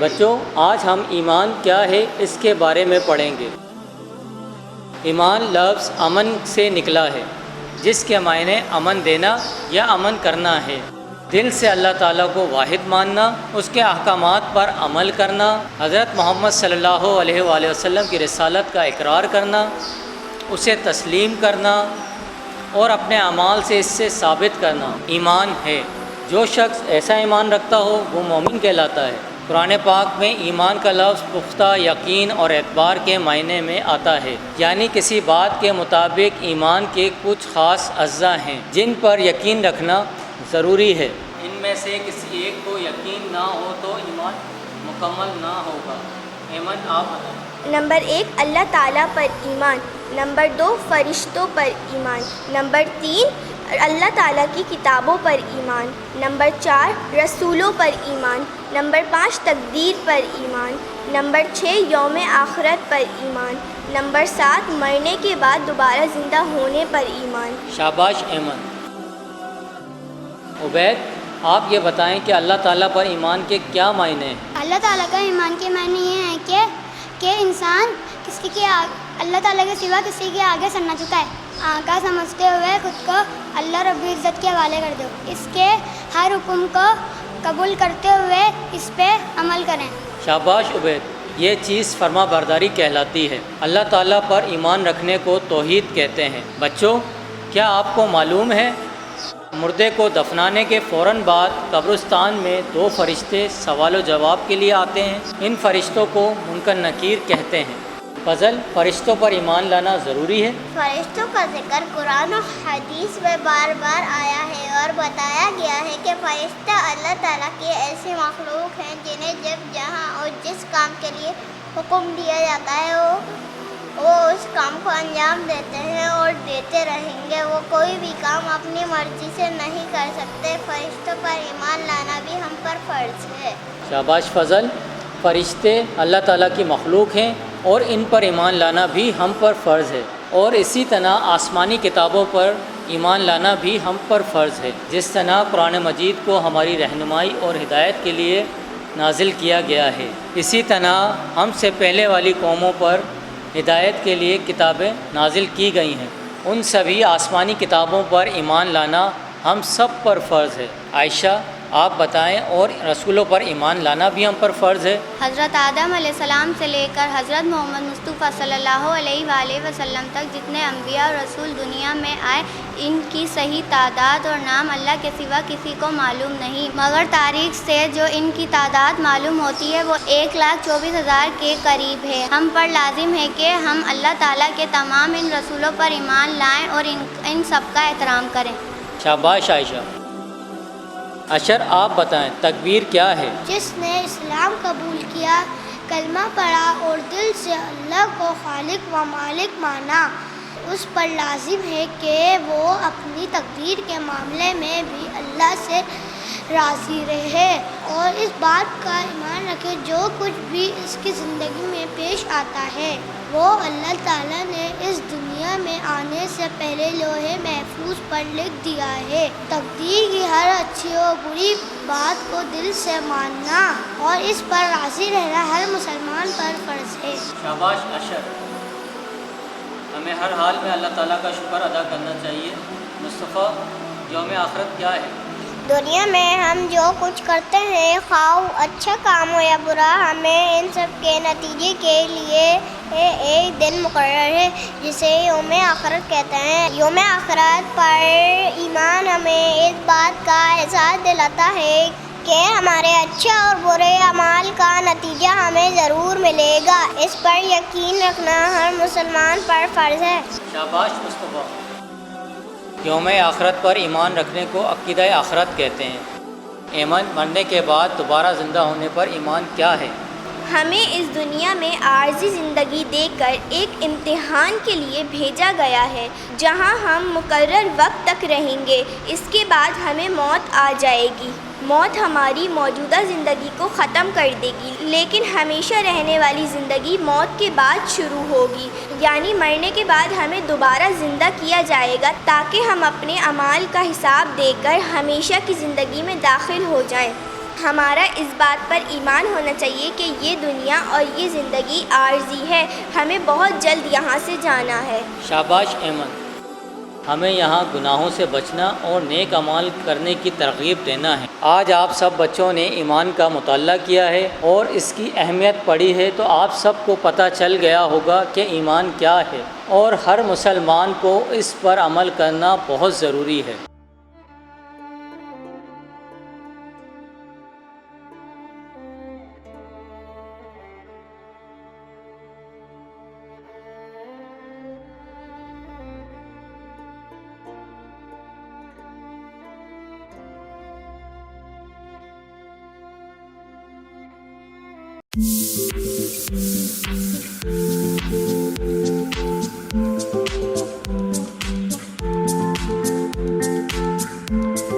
بچوں، آج ہم ایمان کیا ہے اس کے بارے میں پڑھیں گے۔ ایمان لفظ امن سے نکلا ہے، جس کے معنی امن دینا یا امن کرنا ہے۔ دل سے اللہ تعالیٰ کو واحد ماننا، اس کے احکامات پر عمل کرنا، حضرت محمد صلی اللہ علیہ وآلہ وسلم کی رسالت کا اقرار کرنا، اسے تسلیم کرنا اور اپنے اعمال سے اس سے ثابت کرنا ایمان ہے۔ جو شخص ایسا ایمان رکھتا ہو وہ مومن کہلاتا ہے۔ قرآن پاک میں ایمان کا لفظ پختہ یقین اور اعتبار کے معنی میں آتا ہے، یعنی کسی بات کے مطابق ایمان کے کچھ خاص اجزاء ہیں جن پر یقین رکھنا ضروری ہے۔ ان میں سے کسی ایک کو یقین نہ ہو تو ایمان مکمل نہ ہوگا۔ ایمان آپ بتائیں۔ نمبر 1 اللہ تعالیٰ پر ایمان، نمبر 2 فرشتوں پر ایمان، نمبر 3 اللہ تعالیٰ کی کتابوں پر ایمان، نمبر 4 رسولوں پر ایمان، نمبر 5 تقدیر پر ایمان، نمبر 6 یوم آخرت پر ایمان، نمبر 7 مرنے کے بعد دوبارہ زندہ ہونے پر ایمان۔ شاباش ایمن۔ عبید، آپ یہ بتائیں کہ اللہ تعالیٰ پر ایمان کے کیا معنی ہیں؟ اللہ تعالیٰ کا ایمان کے معنی یہ ہے کہ انسان اللہ تعالیٰ کے سوا کسی کے آگے سر نہ جھکائے، آقا سمجھتے ہوئے خود کو اللہ رب العزت کے حوالے کر دو، اس کے ہر حکم کو قبول کرتے ہوئے اس پہ عمل کریں۔ شاباش عبید، یہ چیز فرما برداری کہلاتی ہے۔ اللہ تعالیٰ پر ایمان رکھنے کو توحید کہتے ہیں۔ بچوں، کیا آپ کو معلوم ہے مردے کو دفنانے کے فوراً بعد قبرستان میں 2 فرشتے سوال و جواب کے لیے آتے ہیں؟ ان فرشتوں کو منکر نکیر کہتے ہیں۔ فضل، فرشتوں پر ایمان لانا ضروری ہے؟ فرشتوں کا ذکر قرآن و حدیث میں بار بار آیا ہے اور بتایا گیا ہے کہ فرشتہ اللہ تعالیٰ کی ایسی مخلوق ہیں جنہیں جب جہاں اور جس کام کے لیے حکم دیا جاتا ہے وہ اس کام کو انجام دیتے ہیں اور دیتے رہیں گے۔ وہ کوئی بھی کام اپنی مرضی سے نہیں کر سکتے۔ فرشتوں پر ایمان لانا بھی ہم پر فرض ہے۔ شاباش فضل، فرشتے اللہ تعالیٰ کی مخلوق ہیں اور ان پر ایمان لانا بھی ہم پر فرض ہے، اور اسی طرح آسمانی کتابوں پر ایمان لانا بھی ہم پر فرض ہے، جس طرح قرآن مجید کو ہماری رہنمائی اور ہدایت کے لیے نازل کیا گیا ہے۔ اسی طرح ہم سے پہلے والی قوموں پر ہدایت کے لیے کتابیں نازل کی گئی ہیں، ان سبھی آسمانی کتابوں پر ایمان لانا ہم سب پر فرض ہے۔ عائشہ، آپ بتائیں، اور رسولوں پر ایمان لانا بھی ہم پر فرض ہے؟ حضرت آدم علیہ السلام سے لے کر حضرت محمد مصطفیٰ صلی اللہ علیہ وآلہ وسلم تک جتنے انبیاء اور رسول دنیا میں آئے، ان کی صحیح تعداد اور نام اللہ کے سوا کسی کو معلوم نہیں، مگر تاریخ سے جو ان کی تعداد معلوم ہوتی ہے وہ 1,24,000 کے قریب ہے۔ ہم پر لازم ہے کہ ہم اللہ تعالیٰ کے تمام ان رسولوں پر ایمان لائیں اور ان سب کا احترام کریں۔ شاباش عائشہ۔ اشر، آپ بتائیں، تکبیر کیا ہے؟ جس نے اسلام قبول کیا، کلمہ پڑھا اور دل سے اللہ کو خالق و مالک مانا، اس پر لازم ہے کہ وہ اپنی تقدیر کے معاملے میں بھی اللہ سے راضی رہے اور اس بات کا ایمان رکھے جو کچھ بھی اس کی زندگی میں پیش آتا ہے وہ اللہ تعالیٰ نے اس دنیا میں آنے سے پہلے لوح محفوظ پر لکھ دیا ہے۔ تقدیر کی ہر اچھی اور بری بات کو دل سے ماننا اور اس پر راضی رہنا ہر مسلمان پر فرض ہے۔ شاباش اشر۔ ہمیں ہر حال میں اللہ تعالیٰ کا شکر ادا کرنا چاہیے۔ مصطفیٰ، یوم آخرت کیا ہے؟ دنیا میں ہم جو کچھ کرتے ہیں، خواہ اچھا کام ہو یا برا، ہمیں ان سب کے نتیجے کے لیے ایک دن مقرر ہے جسے یوم آخرت کہتے ہیں۔ یوم آخرت پر ایمان ہمیں اس بات کا احساس دلاتا ہے کہ ہمارے اچھے اور برے اعمال کا نتیجہ ہمیں ضرور ملے گا۔ اس پر یقین رکھنا ہر مسلمان پر فرض ہے۔ شاباش مصطفیٰ۔ یوم آخرت پر ایمان رکھنے کو عقیدہ آخرت کہتے ہیں۔ ایمن، مرنے کے بعد دوبارہ زندہ ہونے پر ایمان کیا ہے؟ ہمیں اس دنیا میں عارضی زندگی دے کر ایک امتحان کے لیے بھیجا گیا ہے جہاں ہم مقرر وقت تک رہیں گے۔ اس کے بعد ہمیں موت آ جائے گی۔ موت ہماری موجودہ زندگی کو ختم کر دے گی، لیکن ہمیشہ رہنے والی زندگی موت کے بعد شروع ہوگی، یعنی مرنے کے بعد ہمیں دوبارہ زندہ کیا جائے گا تاکہ ہم اپنے اعمال کا حساب دے کر ہمیشہ کی زندگی میں داخل ہو جائیں۔ ہمارا اس بات پر ایمان ہونا چاہیے کہ یہ دنیا اور یہ زندگی عارضی ہے، ہمیں بہت جلد یہاں سے جانا ہے۔ شاباش ایمن، ہمیں یہاں گناہوں سے بچنا اور نیک اعمال کرنے کی ترغیب دینا ہے۔ آج آپ سب بچوں نے ایمان کا مطالعہ کیا ہے اور اس کی اہمیت پڑھی ہے، تو آپ سب کو پتہ چل گیا ہوگا کہ ایمان کیا ہے، اور ہر مسلمان کو اس پر عمل کرنا بہت ضروری ہے۔